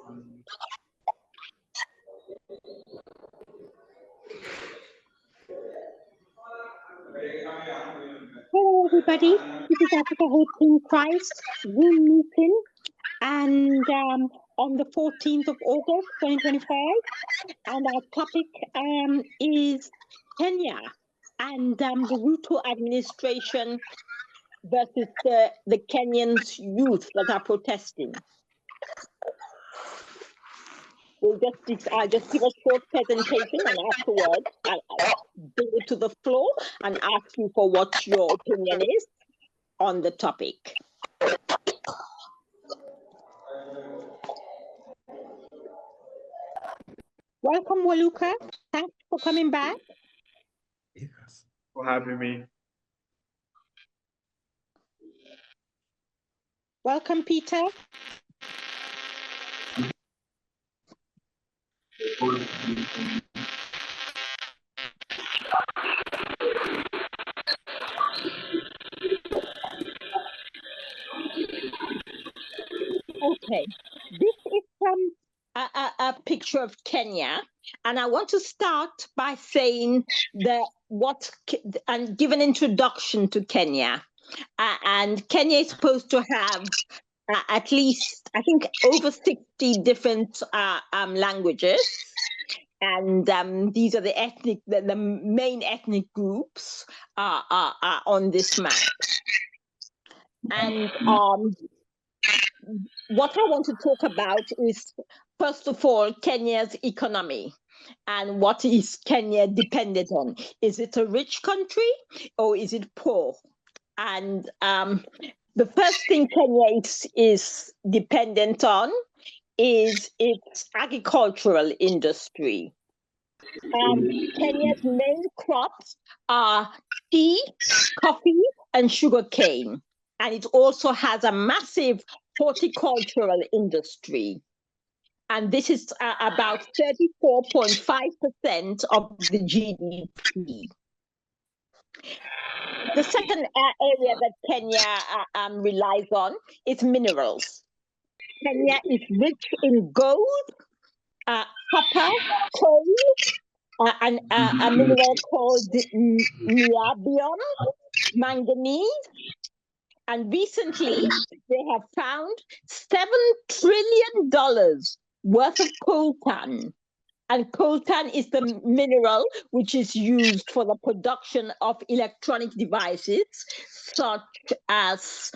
Hello, everybody. This is Africa Hosting Christ Zoom meeting, and on the 14th of August, 2025, and our topic is Kenya and the Ruto administration versus the Kenyans youth that are protesting. I'll just give a short presentation, and afterwards I'll bring it to the floor and ask you for what your opinion is on the topic. Welcome, Waluka. Thanks for coming back. Yes, for having me. Welcome, Peter. Okay, this is a picture of Kenya, and I want to start by saying and give an introduction to Kenya. And Kenya is supposed to have at least, I think, over 60 different languages. And these are the main ethnic groups on this map. And what I want to talk about is, first of all, Kenya's economy. And what is Kenya dependent on? Is it a rich country or is it poor? And the first thing Kenya is dependent on is its agricultural industry. Kenya's main crops are tea, coffee, and sugarcane. And it also has a massive horticultural industry. And this is about 34.5% of the GDP. The second area that Kenya relies on is minerals. Kenya is rich in gold, copper, coal, and a mineral called niobium, manganese. And recently, they have found $7 trillion worth of coltan. And coltan is the mineral which is used for the production of electronic devices, such as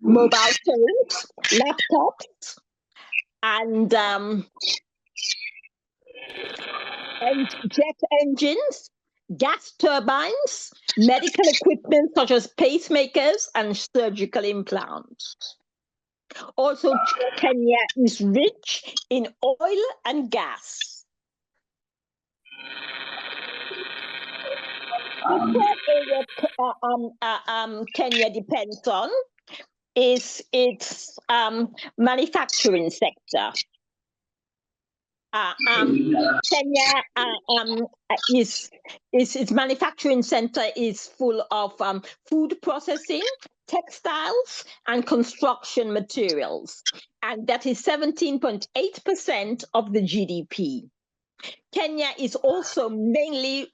mobile phones, laptops, and jet engines, gas turbines, medical equipment such as pacemakers and surgical implants. Also, Kenya is rich in oil and gas. The third area Kenya depends on is its manufacturing sector. Kenya its manufacturing center is full of food processing, textiles, and construction materials, and that is 17.8% of the GDP. Kenya is also mainly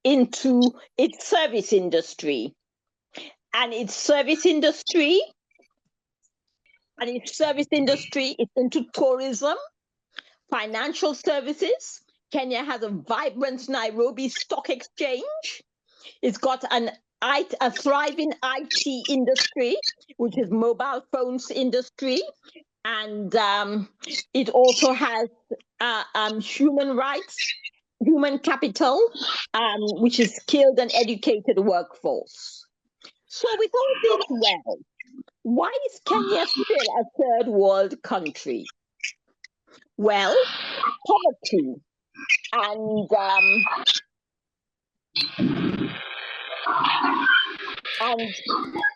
into its service industry, and its service industry is into tourism, financial services. Kenya has a vibrant Nairobi Stock Exchange. It's got a thriving IT industry, which is mobile phones industry. And it also has human rights, human capital, which is skilled and educated workforce. So with all this well, why is Kenya still a third world country? Well, poverty and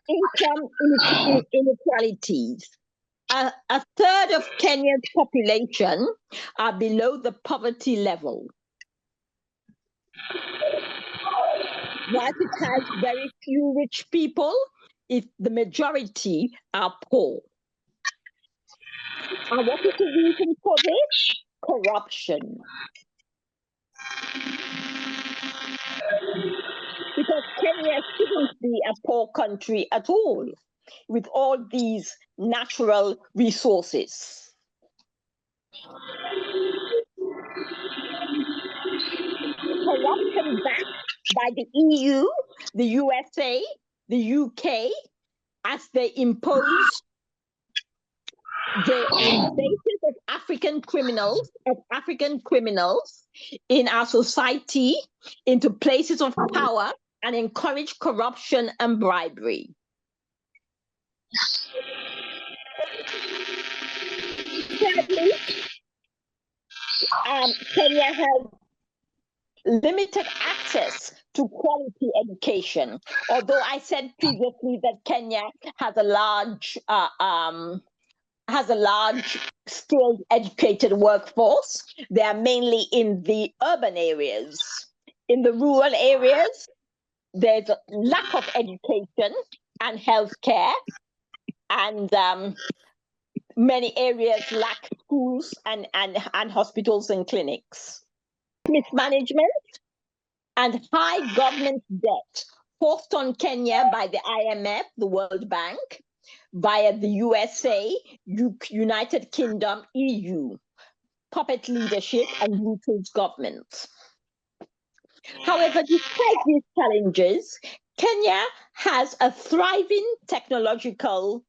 income inequalities. A third of Kenya's population are below the poverty level. While it has very few rich people, the majority are poor. And what is the reason for this? Corruption. Because Kenya shouldn't be a poor country at all, with all these natural resources. Corruption backed by the EU, the USA, the UK, as they impose the invasion of African criminals in our society into places of power and encourage corruption and bribery. Thirdly, Kenya has limited access to quality education. Although I said previously that Kenya has a large skilled educated workforce, they are mainly in the urban areas. In the rural areas, there's a lack of education and healthcare, and many areas lack schools and hospitals and clinics. Mismanagement and high government debt forced on Kenya by the IMF, the World Bank, via the USA, United Kingdom, EU, puppet leadership, and Ruto's government. However, despite these challenges, Kenya has a thriving technological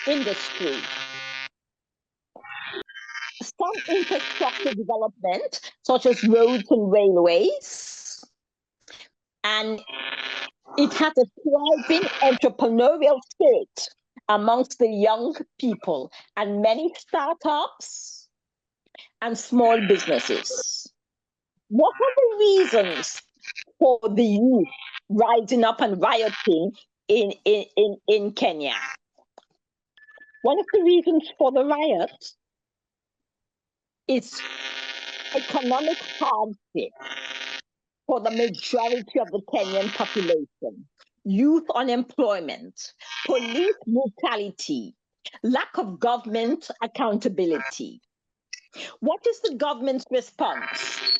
industry. Some infrastructure development, such as roads and railways, and it has a thriving entrepreneurial spirit amongst the young people and many startups and small businesses. What are the reasons for the youth rising up and rioting in Kenya? One of the reasons for the riots is economic hardship for the majority of the Kenyan population, youth unemployment, police brutality, lack of government accountability. What is the government's response?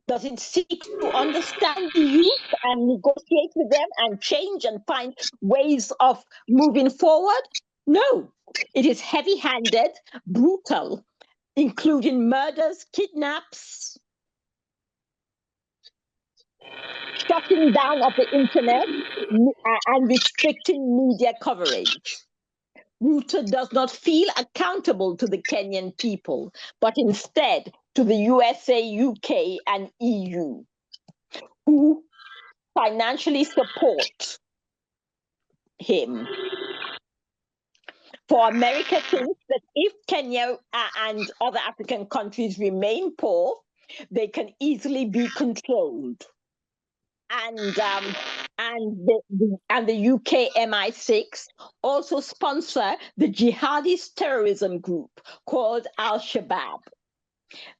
Does it seek to understand the youth and negotiate with them and change and find ways of moving forward? No, it is heavy-handed, brutal, including murders, kidnaps, shutting down of the internet, and restricting media coverage. Ruto does not feel accountable to the Kenyan people, but instead to the USA, UK, and EU, who financially support him. For America thinks that if Kenya and other African countries remain poor, they can easily be controlled. And the UK MI6 also sponsor the jihadist terrorism group called Al-Shabaab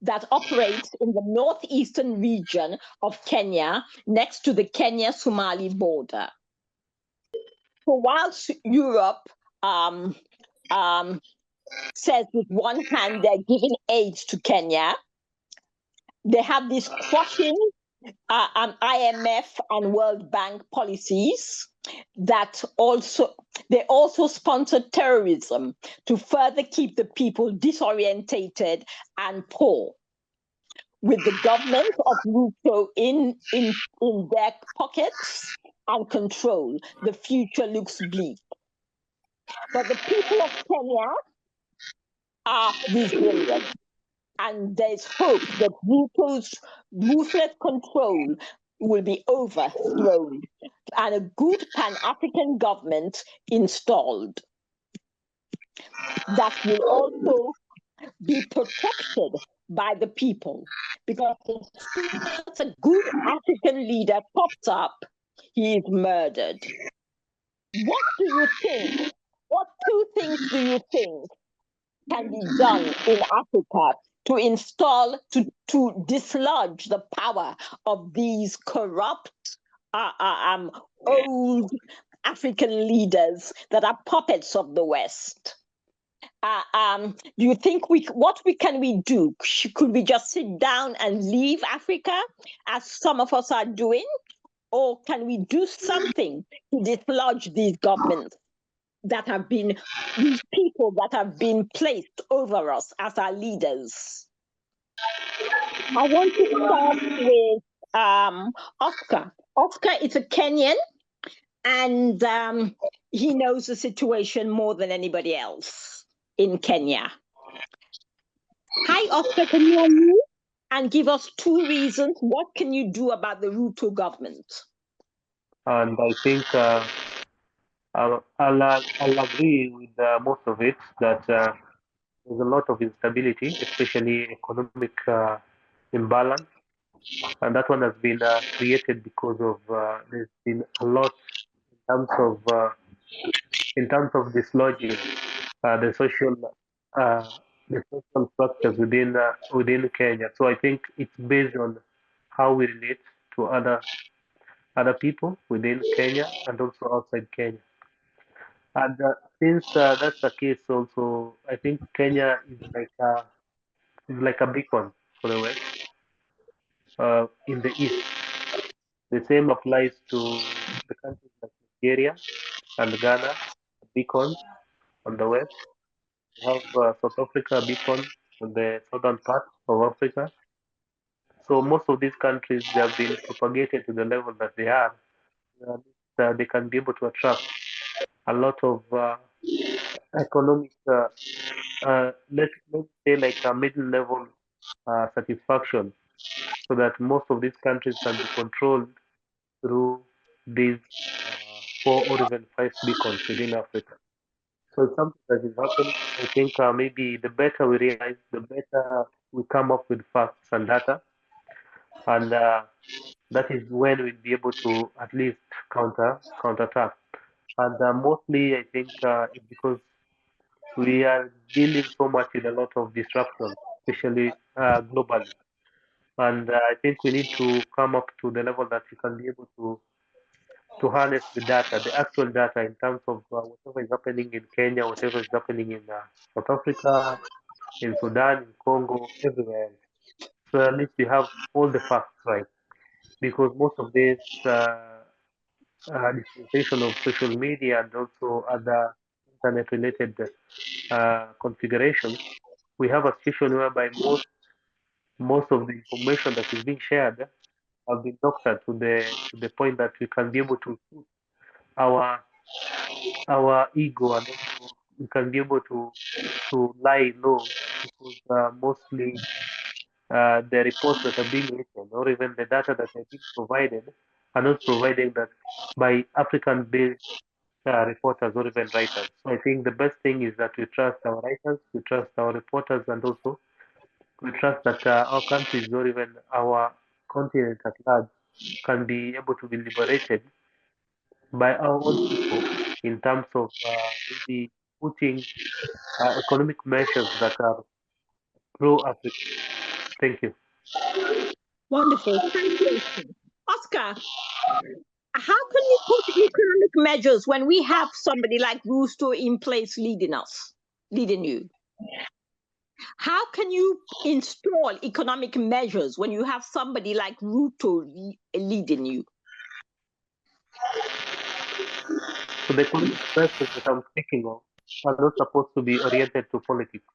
that operates in the northeastern region of Kenya next to the Kenya-Somali border. So whilst Europe says with one hand they're giving aid to Kenya, they have these crushing IMF and World Bank policies that they also sponsor terrorism to further keep the people disorientated and poor. With the government of Ruto in their pockets and control, the future looks bleak. But the people of Kenya are resilient. And there's hope that Ruto's ruthless control will be overthrown and a good Pan-African government installed that will also be protected by the people. Because as a good African leader pops up, he is murdered. What do you think? What two things do you think can be done in Africa to install, to dislodge the power of these corrupt, old African leaders that are puppets of the West. Do you think can we do? Could we just sit down and leave Africa, as some of us are doing, or can we do something to dislodge these governments that have been, these people that have been placed over us as our leaders? I want to start with Oscar. Oscar is a Kenyan, and he knows the situation more than anybody else in Kenya. Hi, Oscar, can you unmute and give us 2 reasons? What can you do about the Ruto government? And I think I'll agree with most of it that there's a lot of instability, especially economic imbalance, and that one has been created because of there's been a lot in terms of dislodging the social uh, the social structures within Kenya. So I think it's based on how we relate to other people within Kenya and also outside Kenya. And since that's the case, also I think Kenya is like a beacon for the West in the East. The same applies to the countries like Nigeria and Ghana, beacons on the West. We have South Africa, a beacon on the southern part of Africa. So most of these countries they have been propagated to the level that they are. They can be able to attract a lot of economic let's say like a middle level satisfaction so that most of these countries can be controlled through these 4 or even 5 beacons within Africa. So it's something that is happening. I think maybe the better we realize, the better we come up with facts and data, and that is when we'll be able to at least counterattack. And mostly, I think it's because we are dealing so much with a lot of disruption, especially globally. And I think we need to come up to the level that we can be able to harness the data, the actual data in terms of whatever is happening in Kenya, whatever is happening in South Africa, in Sudan, in Congo, everywhere else. So at least we have all the facts right, because most of this dispensation of social media and also other internet-related configurations, we have a situation whereby most of the information that is being shared have been doctored to the point that we can be able to put our our ego and also we can be able to lie low because mostly the reports that are being written or even the data that are being provided are not provided that by African-based reporters or even writers. So I think the best thing is that we trust our writers, we trust our reporters, and also we trust that our countries or even our continent at large can be able to be liberated by our own people in terms of maybe putting economic measures that are pro-African. Thank you. Wonderful. Thank you, Oscar. How can we put economic measures when we have somebody like Ruto in place leading you? How can you install economic measures when you have somebody like Ruto leading you? So the economic measures that I'm speaking of are not supposed to be oriented to politics.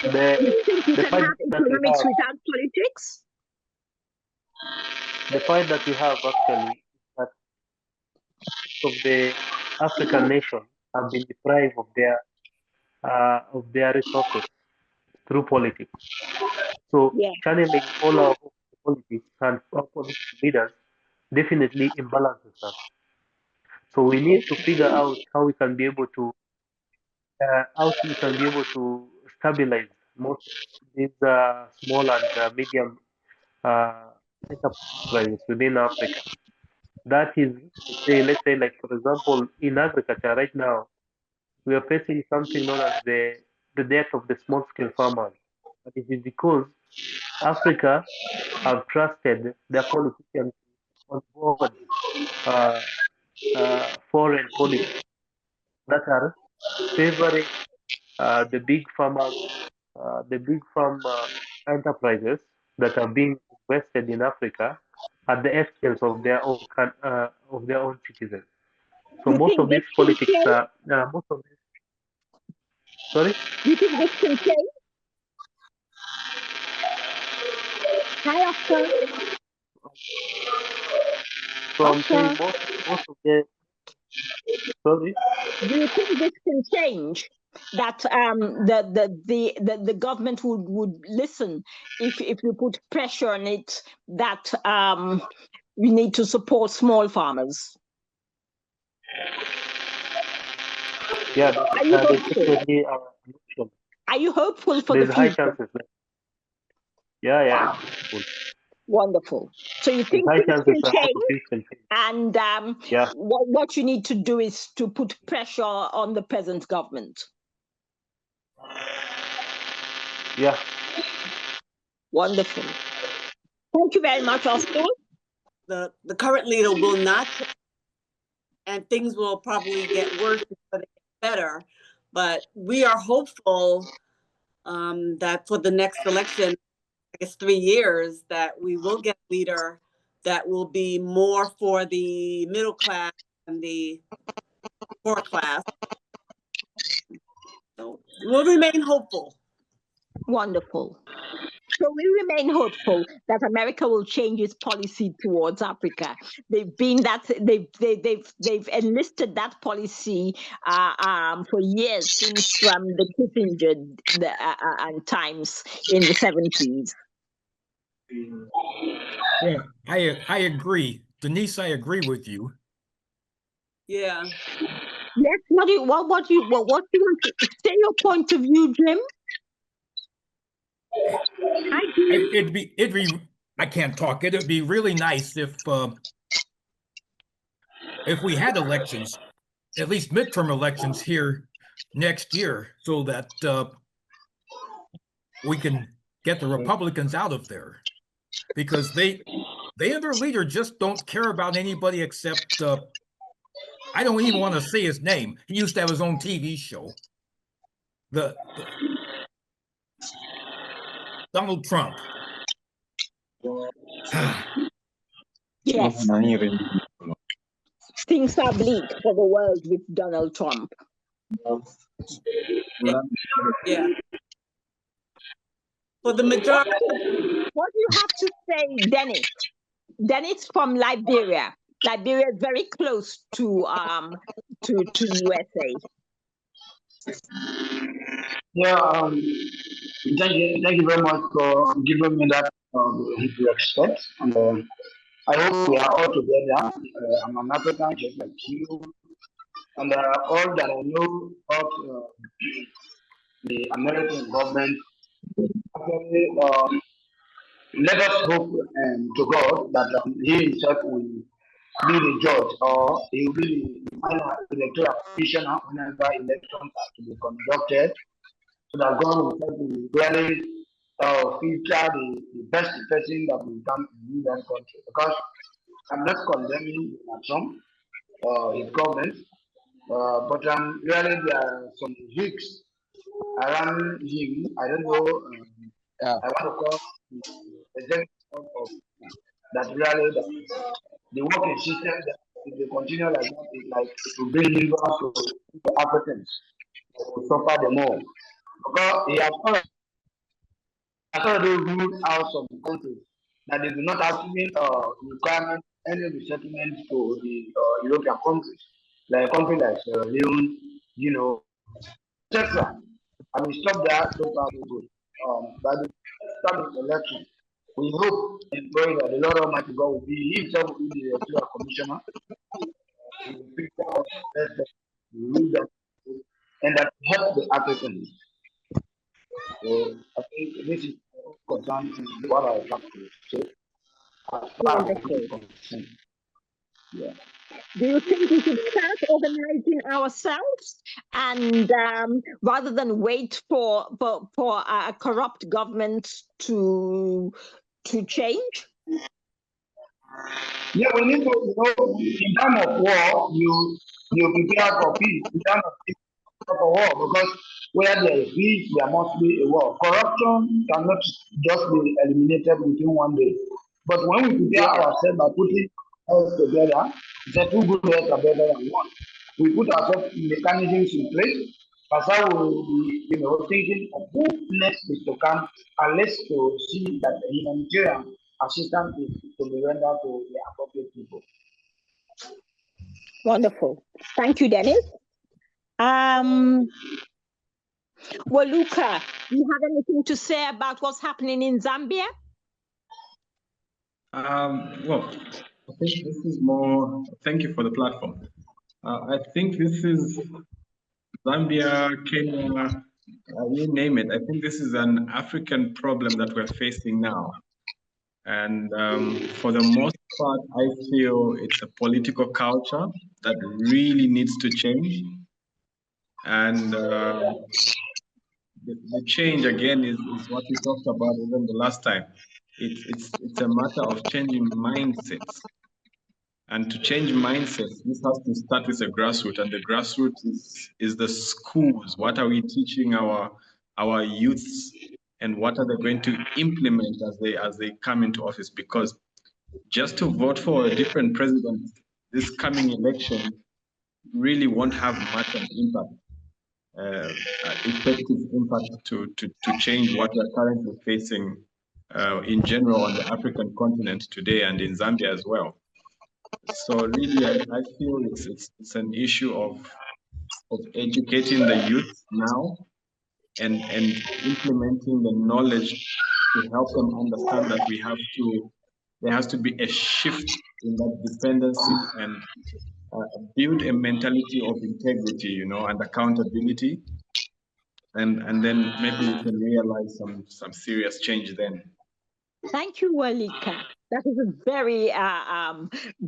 You think you The can fight have that we economics have, without politics? the fight that we have actually is that most of the African nations have been deprived of their resources through politics. So Yeah. channeling all our politics and our political leaders definitely imbalances us. So we need to figure out how we can be able to stabilize most of these small and medium uh, enterprises within Africa. That is to say, let's say, like for example, in agriculture right now, we are facing something known as the death of the small scale farmers. But it is because Africa have trusted their politicians on board foreign policies that are favoring the big farmers, the big farm enterprises that are being invested in Africa at the expense of their own of their own citizens. So You most think of this these can politics change? are most of this. Sorry, You think this can change? Hi, Oscar. so I'm saying Oscar, most of the sorry. do you think this can change? That the government would listen if you put pressure on it that we need to support small farmers. Yeah, Are you there's hopeful? definitely an option. Are you hopeful for the There's high future? chances. Yeah, I'm hopeful. Wonderful. So you There's think high things chances can that most change, of these can change. and Yeah, what you need to do is to put pressure on the present government. yeah. Wonderful. Thank you very much, Oscar. The current leader will not change, and things will probably get worse before they get better. But we are hopeful that for the next election, I guess 3 years, that we will get a leader that will be more for the middle class and the poor class. So we'll remain hopeful. Wonderful. So we remain hopeful that America will change its policy towards Africa. They've enlisted that policy for years since the Kissinger and times in the 70s. Yeah, I agree, Denise. I agree with you. Yeah. Yes. What do you want to say? Your point of view, Jim? It'd be. I can't talk. It'd be really nice if we had elections, at least midterm elections here next year, so that we can get the Republicans out of there, because they and their leader just don't care about anybody except I don't even want to say his name. He used to have his own TV show. The Donald Trump. Yes. Things are bleak for the world with Donald Trump. Yeah. For the majority. What do you have to say, Dennis? Dennis from Liberia. Liberia is very close to USA. Yeah, thank you very much for giving me that respect. And I hope we are all together. I'm an African just like you, and all that I know of the American government. Actually, let us hope to God that He Himself will be the judge, or He will be the final electoral commissioner whenever elections are to be conducted, so that God will help to really feature the best person that will come in that country. Because I'm not condemning Trump or his government, but really there are some hicks around him. I don't know. I want to call the executive of that really the working system that if they continue like that, it's like it will bring hindrance to Africans. It will suffer the more. Because he has already ruled out some countries that they do not actually require any resettlement to the European countries, like countries like Sierra Leone, etc. And we stop that so far so good. By the start of the election, we hope and pray that the Lord Almighty God will be Himself will be the electoral commissioner. He will pick out the best rule them, and that help the Africans. So I think this is concerned what I have to say. Wonderful. Yeah. Do you think we should start organizing ourselves and rather than wait for a corrupt government to change? Yeah, we need to, in time of war, you prepare for peace. In time of peace, you prepare for war because where there is peace, there must be a war. Corruption cannot just be eliminated within one day. But when we prepare ourselves by putting us together, the two good heads are better than one. We put ourselves in mechanisms in place. That's how we will be, thinking of who next is to come, and let's to see that the humanitarian assistance is to be rendered to the appropriate people. Wonderful. Thank you, Dennis. Waluka, do you have anything to say about what's happening in Zambia? Well, I think this is more. Thank you for the platform. I think this is Zambia, Kenya, you name it. I think this is an African problem that we're facing now. And for the most part, I feel it's a political culture that really needs to change. And the change, again, is what we talked about even the last time. It's a matter of changing mindsets. And to change mindsets, this has to start with the grassroots, and the grassroots is the schools. What are we teaching our youths, and what are they going to implement as they come into office? Because just to vote for a different president this coming election really won't have much of impact, effective impact to change what we're currently facing in general on the African continent today and in Zambia as well. So really, I feel it's an issue of educating the youth now and implementing the knowledge to help them understand that there has to be a shift in that dependency and build a mentality of integrity, and accountability, and then maybe we can realize some serious change then. Thank you, Walika. That is a very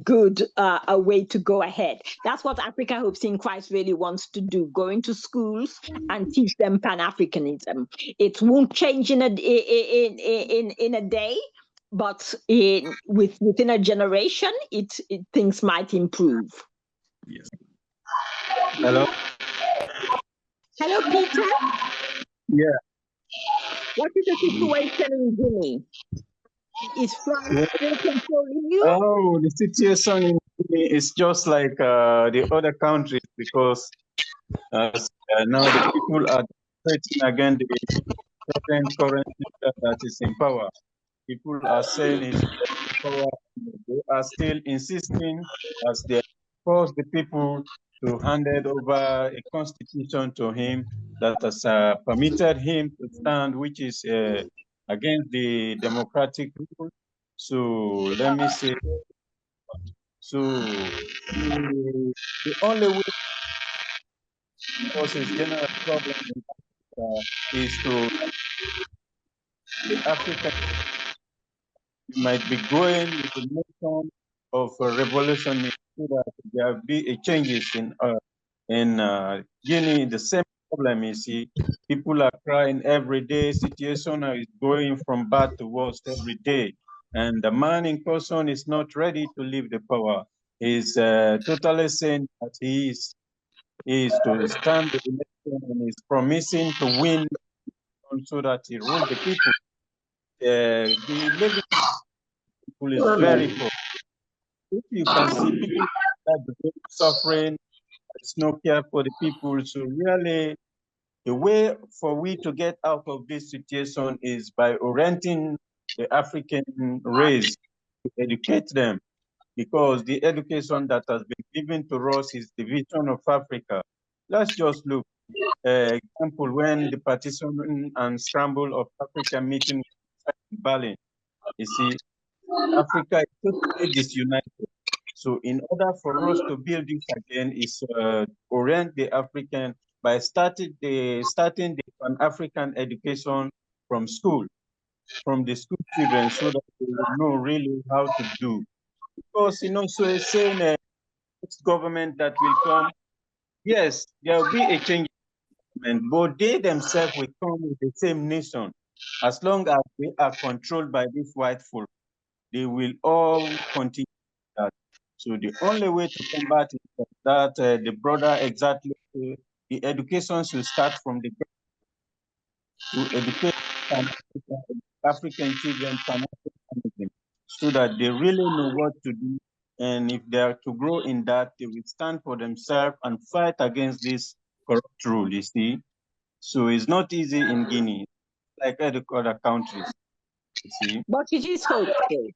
good way to go ahead. That's what Africa Hopes in Christ really wants to do, go into schools and teach them Pan-Africanism. It won't change in a day, but within a generation, things might improve. Yes. Hello? Hello, Peter? Yeah. What is the situation in Guinea? Is France still controlling you? Oh, the situation in Guinea is just like the other countries because now the people are fighting against the present current leader that is in power. People are saying he's in power. They are still insisting as they force the people to hand over a constitution to him that has permitted him to stand, which is against the democratic rule. So let me say, the only way to cause this general problem in Africa is to the African might be going with the notion of a revolution so that there be a changes in Guinea. The same problem you see, people are crying every day. Situation is going from bad to worse every day, and the man in person is not ready to leave the power. He's totally saying that he is to stand the election and is promising to win so that he rule the people. The living people is very poor. If you can see people that are suffering, there's no care for the people. So really, the way for we to get out of this situation is by orienting the African race to educate them, because the education that has been given to us is the vision of Africa. Let's just look. Example, when the partition and scramble of Africa meeting in Berlin, you see, Africa is totally disunited. So in order for us to build this again is orient the African by starting the Pan-African education from school, from the school children, so that they will know really how to do. Because so it's saying next government that will come, yes, there will be a change, but they themselves will come with the same nation, as long as they are controlled by this white folk. they will all continue that. So the only way to combat it is that the broader exactly the education should start from the to educate African children financial management so that they really know what to do. And if they are to grow in that, they will stand for themselves and fight against this corrupt rule, you see. So it's not easy in Guinea, like other countries, you see. But it is hopeful.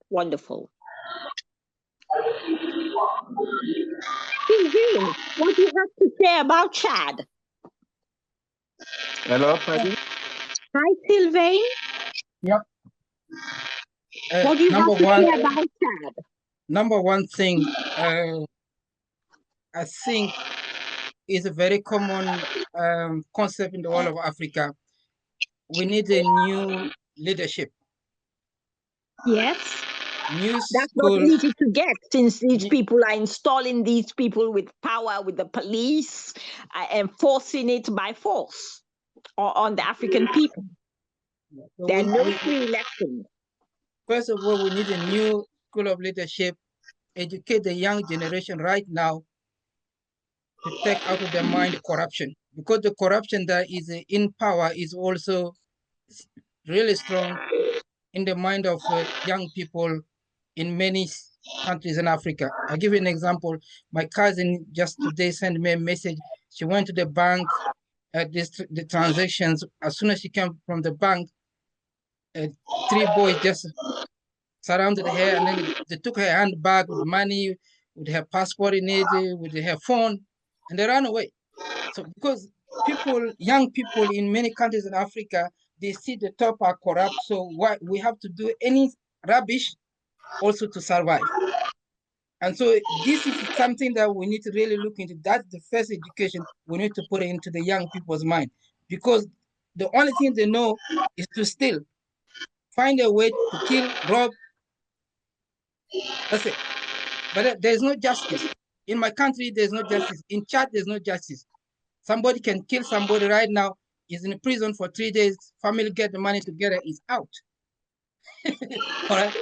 Wonderful. Sylvain, what do you have to say about Chad? Hello, Paddy? Hi, Sylvain. Yep. What do you have to say about Chad? Number one thing, I think is a very common concept in the whole of Africa. We need a new leadership. Yes. New That's school. not easy to get since these people are installing these people with power, with the police, enforcing it by force on the African people. So There are no free elections. First of all, we need a new school of leadership, educate the young generation right now to take out of their mind corruption, because the corruption that is in power is also really strong in the mind of young people in many countries in Africa. I'll give you an example. My cousin just today sent me a message. She went to the bank, the transactions. As soon as she came from the bank, 3 boys just surrounded her, and then they took her handbag with money, with her passport in it, with her phone, and they ran away. So because young people in many countries in Africa, they see the top are corrupt, so what we have to do any rubbish also to survive. And so this is something that we need to really look into. That's the first education we need to put into the young people's mind, because the only thing they know is to steal, find a way to kill, rob. That's it. But there's no justice. In my country, there's no justice. In Chad, there's no justice. Somebody can kill somebody right now, is in prison for 3 days, family get the money together, is out. All right.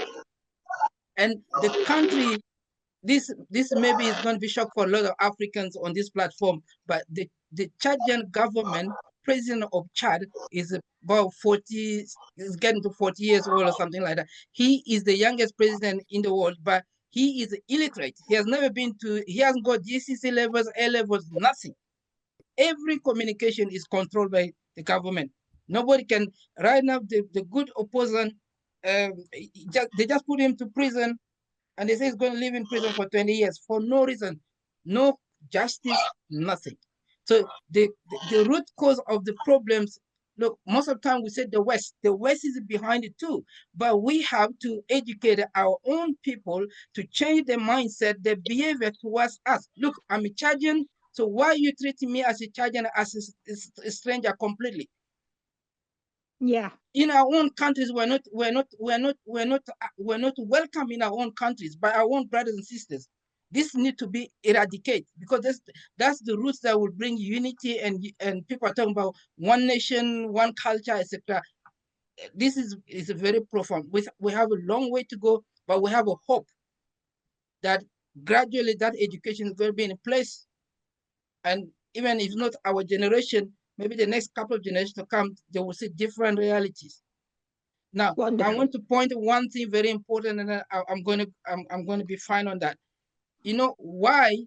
And the country, this maybe is going to be shock for a lot of Africans on this platform, but the Chadian government, president of Chad, is about 40, is getting to 40 years old or something like that. He is the youngest president in the world, but he is illiterate. He has never been to, he hasn't got GCC levels, A levels, nothing. Every communication is controlled by the government. Nobody can, right now, the good opposition, they just put him to prison, and they say he's going to live in prison for 20 years for no reason, no justice, nothing. So the root cause of the problems, look, most of the time we say the West is behind it too, but we have to educate our own people to change their mindset, their behavior towards us. Look, I'm a Chadian, so why are you treating me as a Chadian, as a stranger completely? Yeah. In our own countries, we're not welcome in our own countries by our own brothers and sisters. This need to be eradicated, because that's the roots that will bring unity, and people are talking about one nation, one culture, etc. This is very profound. We have a long way to go, but we have a hope that gradually that education is going to be in place, and even if not our generation, maybe the next couple of generations to come, they will see different realities. Now, I want to point one thing very important, and I'm going to be fine on that. You know why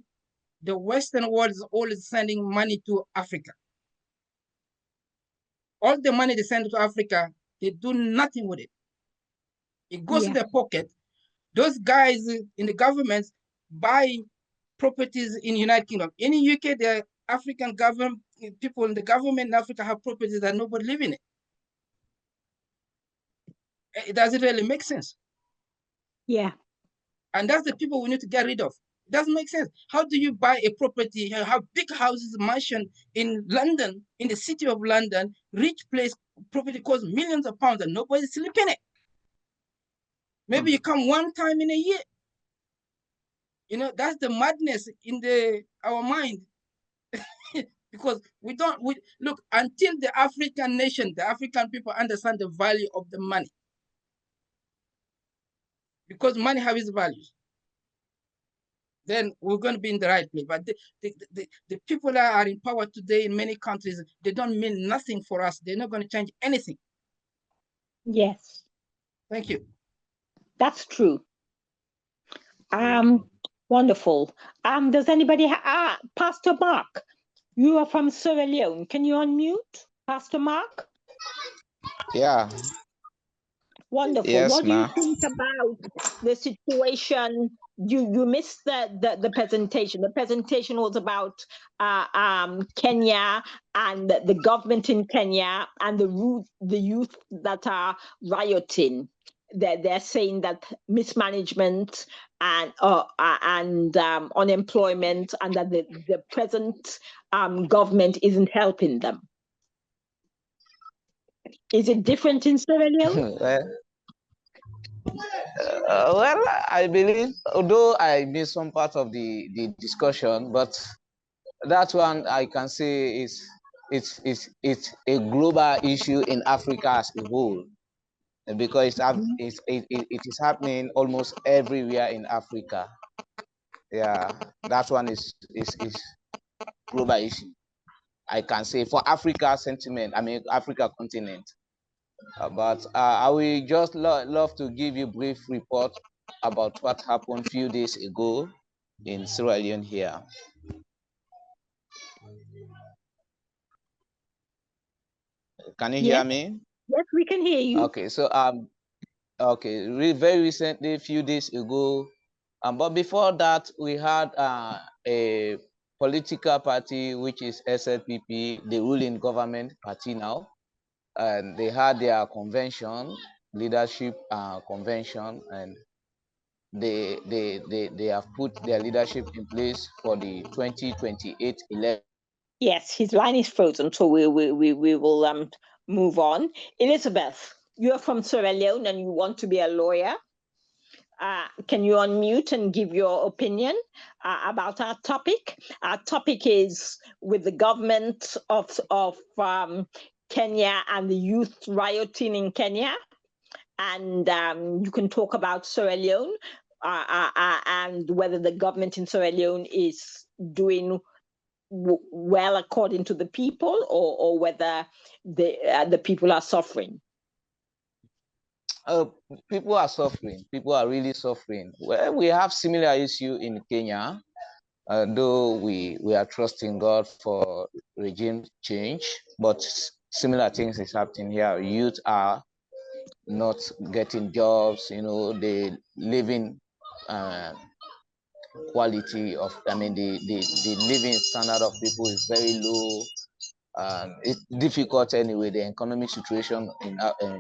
the Western world is always sending money to Africa? All the money they send to Africa, they do nothing with it. It goes to their pocket. Those guys in the government buy properties in United Kingdom. In the UK, the African government people in the government in Africa have properties that nobody live in it. It doesn't really make sense. Yeah. And that's the people we need to get rid of. It doesn't make sense. How do you buy a property, have big houses, mansion in London, in the city of London, rich place, property costs millions of pounds and nobody's sleeping in it? Maybe you come one time in a year. You know, that's the madness in our mind. Because look, until the African nation, the African people understand the value of the money, because money has its values, then we're going to be in the right place. But the people that are in power today in many countries, they don't mean nothing for us. They're not going to change anything. Yes. Thank you. That's true. Wonderful. Does anybody Pastor Mark, you are from Sierra Leone. Can you unmute, Pastor Mark? Yeah. Wonderful. Yes, what do you ma. think about the situation? You missed the presentation. The presentation was about Kenya and the government in Kenya and the youth that are rioting. They're saying that mismanagement and unemployment, and that the present government isn't helping them. Is it different in Sierra Leone? Well, I believe, although I missed some part of the discussion, but that one I can say it's a global issue in Africa as a whole, because it is happening almost everywhere in Africa. Yeah, that one is global issue. I can say for Africa sentiment, I mean Africa continent. But I will just love to give you a brief report about what happened a few days ago in Sierra Leone here. Can you hear me? Yes, we can hear you. Okay, so okay, very recently, a few days ago, but before that, we had a political party which is SLPP, the ruling government party now, and they had their convention, leadership convention, and they have put their leadership in place for the 2028 election. Yes, his line is frozen, so we will move on. Elizabeth, you're from Sierra Leone and you want to be a lawyer. Can you unmute and give your opinion about our topic? Our topic is with the government of Kenya and the youth rioting in Kenya. And you can talk about Sierra Leone and whether the government in Sierra Leone is doing well according to the people, or whether the people are suffering. People are suffering. People are really suffering. Well, we have similar issue in Kenya, though we are trusting God for regime change, but similar things is happening here. Youth are not getting jobs. You know, they living quality of, I mean, the living standard of people is very low. It's difficult anyway. The economic situation in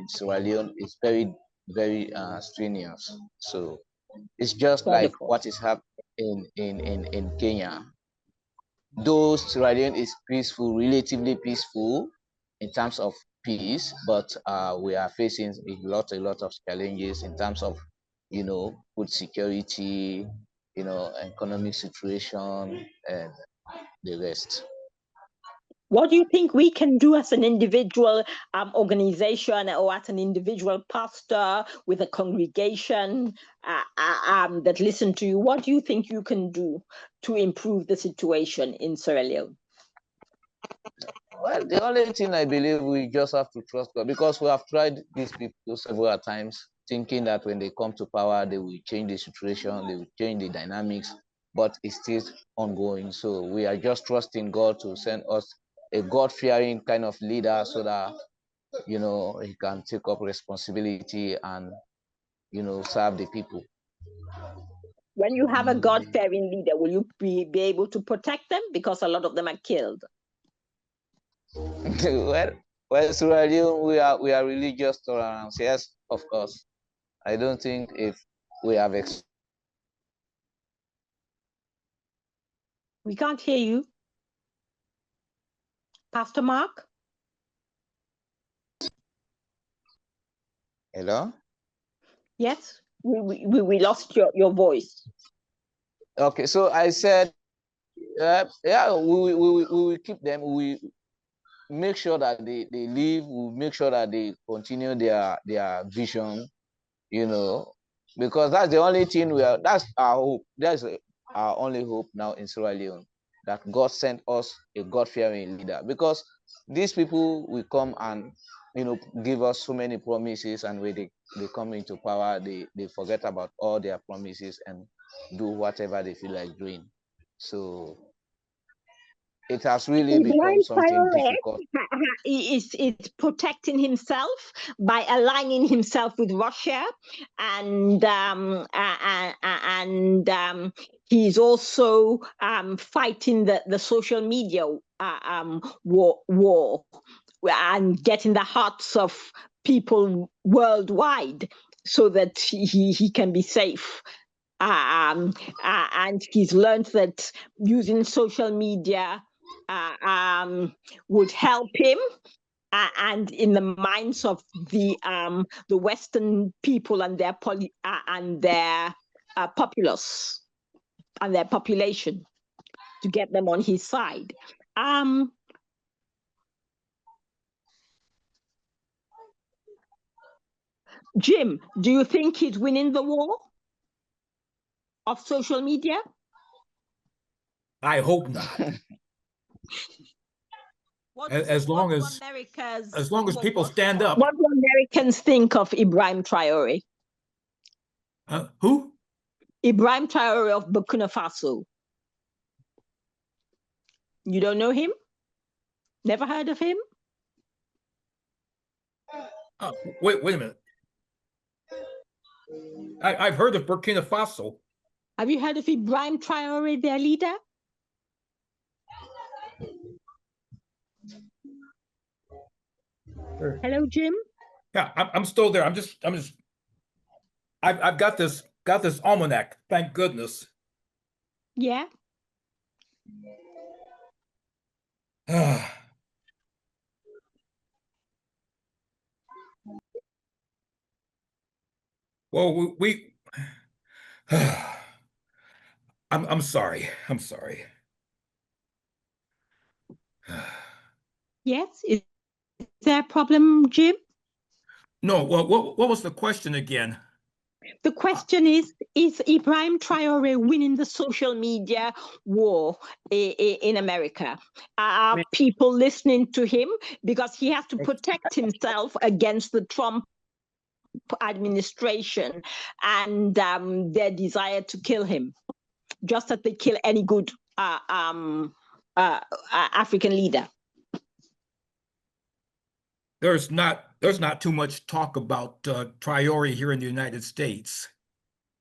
Sierra Leone is very, very strenuous. So it's just like what is happening in Kenya. Though Sierra Leone is peaceful, relatively peaceful in terms of peace, but we are facing a lot of challenges in terms of, you know, food security, you know, economic situation, and the rest. What do you think we can do as an individual organization, or as an individual pastor with a congregation that listen to you? What do you think you can do to improve the situation in Sierra Leone? Well, the only thing I believe, we just have to trust God, because we have tried these people several times, thinking that when they come to power, they will change the situation, they will change the dynamics, but it's still ongoing. So we are just trusting God to send us a God-fearing kind of leader, so that, you know, he can take up responsibility and, you know, serve the people. When you have a God-fearing leader, will you be able to protect them? Because a lot of them are killed. well, Sierra Leone, we are religious tolerance. Yes, of course. I don't think if we have We can't hear you, Pastor Mark. Hello? Yes, we lost your voice. Okay, so I said, yeah, we will keep them. We make sure that they live. We make sure that they continue their vision, you know, because that's the only thing that's our hope. That's our only hope now in Sierra Leone, that God sent us a God-fearing leader, because these people will come and give us so many promises, and when they come into power, they forget about all their promises and do whatever they feel like doing. So it has really become something difficult. Is protecting himself by aligning himself with Russia, and he's also fighting the social media war and getting the hearts of people worldwide so that he can be safe. And he's learned that using social media would help him, and in the minds of the Western people and their populace and their population, to get them on his side. Jim, do you think he's winning the war of social media? I hope not. As long as people stand up. What do Americans think of Ibrahim Traore? Who? Ibrahim Traore of Burkina Faso. You don't know him? Never heard of him? Wait a minute. I've heard of Burkina Faso. Have you heard of Ibrahim Traore, their leader? Hello, Jim. Yeah, I'm still there. I've got this almanac. Thank goodness. Yeah. Well, I'm sorry. I'm sorry. Yes. Is there a problem, Jim? No. Well, what was the question again? The question is Ibrahim Traore winning the social media war in America? Are people listening to him? Because he has to protect himself against the Trump administration and their desire to kill him, just as they kill any good African leader. There's not too much talk about Traore here in the United States.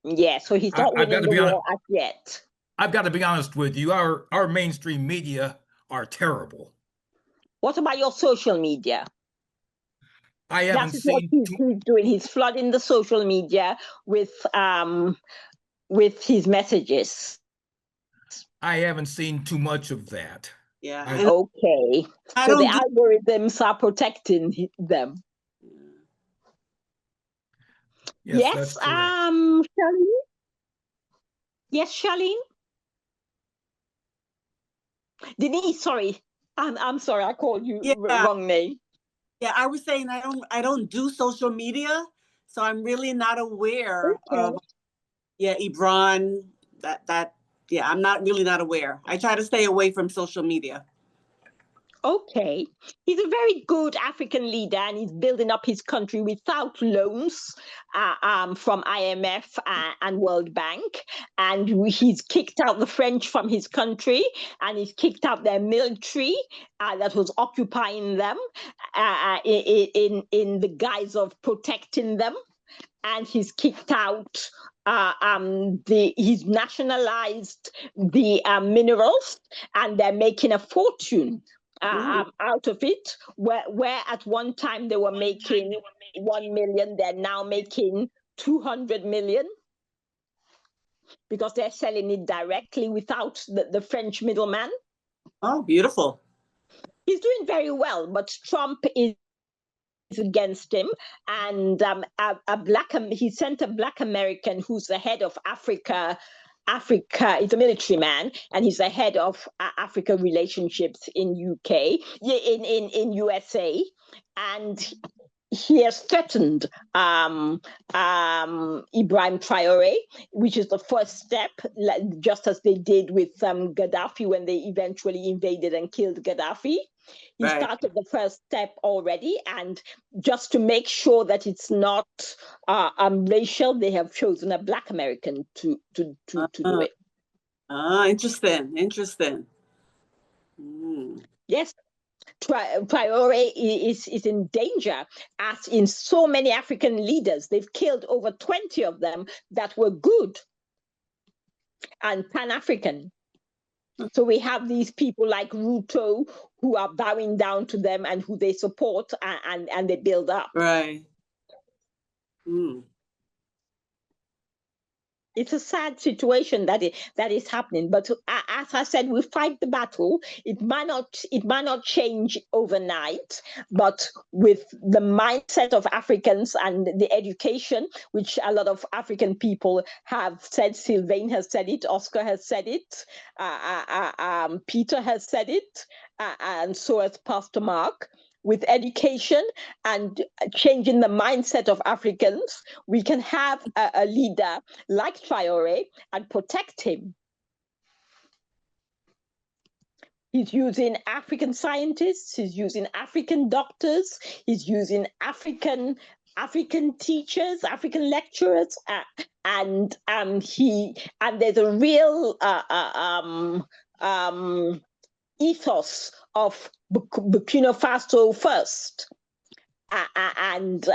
Yeah, so he's not winning the war as yet. I've got to be honest with you. Our mainstream media are terrible. What about your social media? I haven't seen what he's doing. He's flooding the social media with his messages. I haven't seen too much of that. Yeah. Okay. So the algorithms are protecting them. Yes, Charlene? Yes, Charlene? Denise, sorry. I'm sorry, I called you wrong name. Yeah, I was saying I don't do social media, so I'm really not aware of Ibrahim. I'm not aware. I try to stay away from social media. Okay. He's a very good African leader, and he's building up his country without loans from IMF and World Bank. And he's kicked out the French from his country, and he's kicked out their military that was occupying them in the guise of protecting them. And he's kicked out he's nationalized the minerals, and they're making a fortune out of it, where at one time they were making 1 million, they're now making 200 million, because they're selling it directly without the French middleman. Oh, beautiful. He's doing very well, but Trump is against him, and he sent a Black American who's the head of Africa. He's a military man, and he's the head of Africa relationships in UK, in USA, and he has threatened Ibrahim Traore, which is the first step, just as they did with Gaddafi when they eventually invaded and killed Gaddafi. He started the first step already, and just to make sure that it's not racial, they have chosen a Black American to do it. Interesting. Yes. Traore is in danger, as in so many African leaders. They've killed over 20 of them that were good and Pan-African. So we have these people like Ruto who are bowing down to them and who they support and they build up. Right. It's a sad situation that is happening, but as I said, we fight the battle. It might not change overnight, but with the mindset of Africans and the education, which a lot of African people have said, Sylvain has said it, Oscar has said it, Peter has said it, and so has Pastor Mark. With education and changing the mindset of Africans, we can have a leader like Traore and protect him. He's using African scientists, he's using African doctors, he's using African teachers, African lecturers, and there's a real ethos of Burkina Faso first, and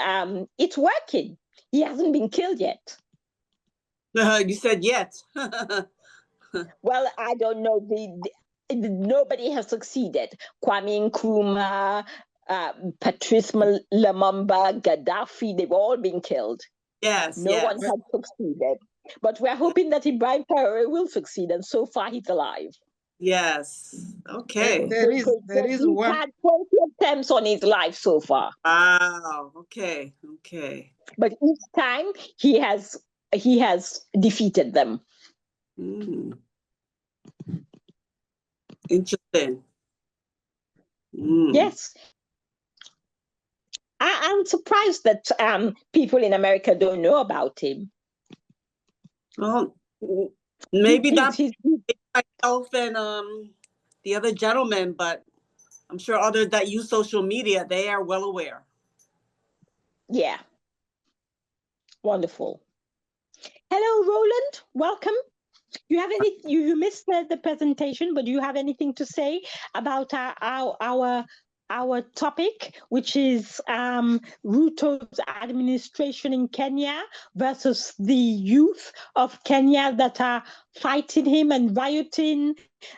it's working. He hasn't been killed yet. You said yet. Well, I don't know. Nobody has succeeded. Kwame Nkrumah, Patrice Lumumba, Gaddafi, they've all been killed. Yes. No one has succeeded. But we're hoping that Ibrahim Traore will succeed, and so far he's alive. Yes. Okay. There is one. He's had 20 attempts on his life so far. Wow. Okay. But each time he has defeated them. Interesting. Yes. I'm surprised that people in America don't know about him. Well, maybe that's myself and the other gentleman, but I'm sure others that use social media, they are well aware. Yeah. Wonderful. Hello, Roland. Welcome. You have any? You missed the presentation, but do you have anything to say about our topic, which is Ruto's administration in Kenya versus the youth of Kenya that are fighting him and rioting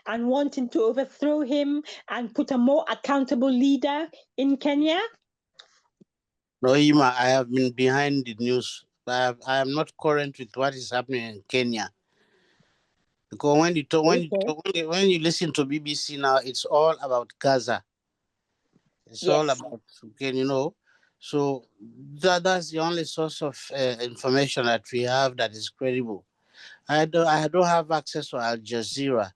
and wanting to overthrow him and put a more accountable leader in Kenya? No, Ima, I have been behind the news. I am not current with what is happening in Kenya. Because when you listen to BBC now, it's all about Gaza. It's all about, so that's the only source of information that we have that is credible. I don't have access to Al Jazeera.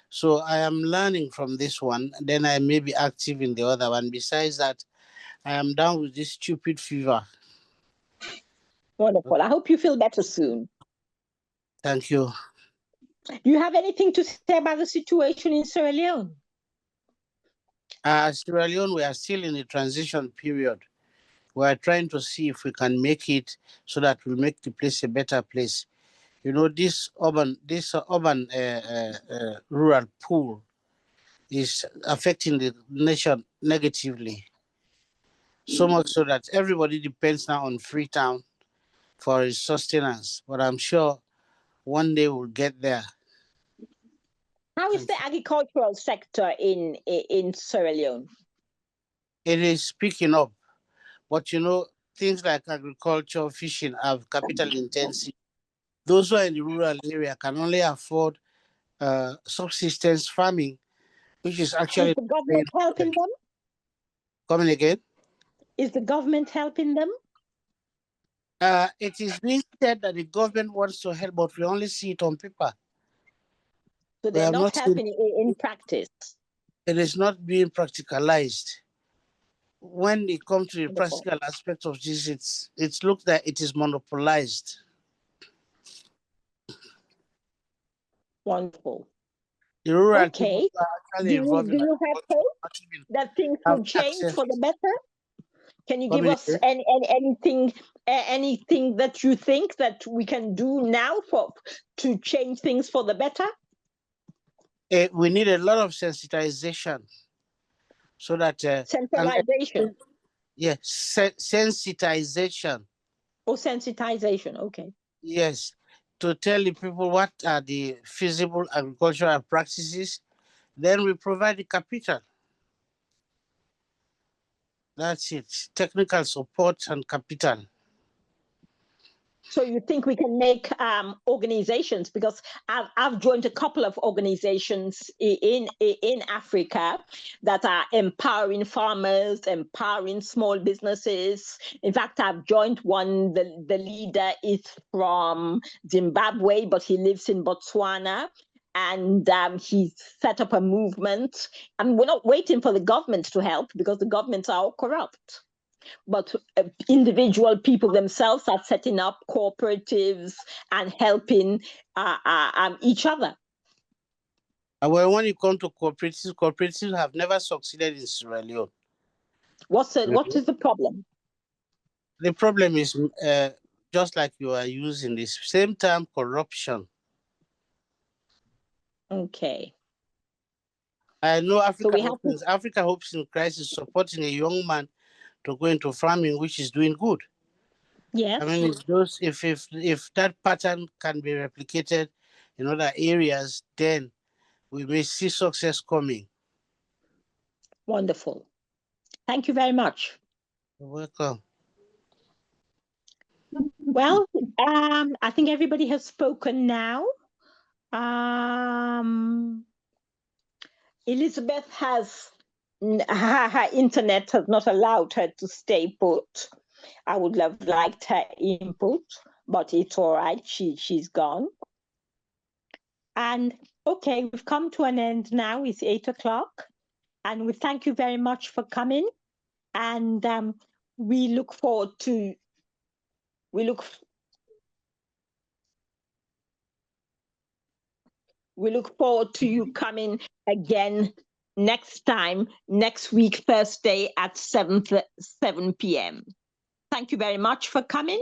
So I am learning from this one. Then I may be active in the other one. Besides that, I am down with this stupid fever. Wonderful. I hope you feel better soon. Thank you. Do you have anything to say about the situation in Sierra Leone? Sierra Leone, we are still in the transition period. We are trying to see if we can make it so that we'll make the place a better place. This urban rural pool is affecting the nation negatively. So much so that everybody depends now on Freetown for its sustenance. But I'm sure one day we'll get there. How is the agricultural sector in Sierra Leone? It is picking up. But things like agriculture, fishing have capital intensive. Those who are in the rural area can only afford subsistence farming, which is actually... Is the government helping them? Coming again? Is the government helping them? It is being said that the government wants to help, but we only see it on paper. So they're not helping in practice? It is not being practicalized. when it comes to the Wonderful. practical aspect of this, it looks like it is monopolized. Wonderful. The rural people Okay. are actually Do involved in you have agriculture, hope not even that things have will change access. for the better? Can you What give do you us say? anything that you think that we can do now to change things for the better? We need a lot of sensitization so that Centralization yes, sensitization. or sensitization. Okay. Yes, to tell the people what are the feasible agricultural practices. Then we provide the capital. That's it. Technical support and capital. So you think we can make organizations, because I've joined a couple of organizations in Africa that are empowering farmers, empowering small businesses. In fact, I've joined one. The leader is from Zimbabwe, but he lives in Botswana. And he's set up a movement. And we're not waiting for the government to help, because the governments are all corrupt. But individual people themselves are setting up cooperatives and helping each other. Well, when you come to cooperatives have never succeeded in Sierra Leone. What is the problem? The problem is just like you are using this same term, corruption. Okay. I know Africa So Hopes in Crisis supporting a young man to go into farming, which is doing good. Yes. I mean, if that pattern can be replicated in other areas, then we may see success coming. Wonderful. Thank you very much. You're welcome. Well, I think everybody has spoken now. Elizabeth has her internet has not allowed her to stay put. I would have liked her input, but it's all right. She's gone. And okay, we've come to an end now. It's 8 o'clock. And we thank you very much for coming. And we look forward to you coming again next week, Thursday at 7 p.m. Thank you very much for coming.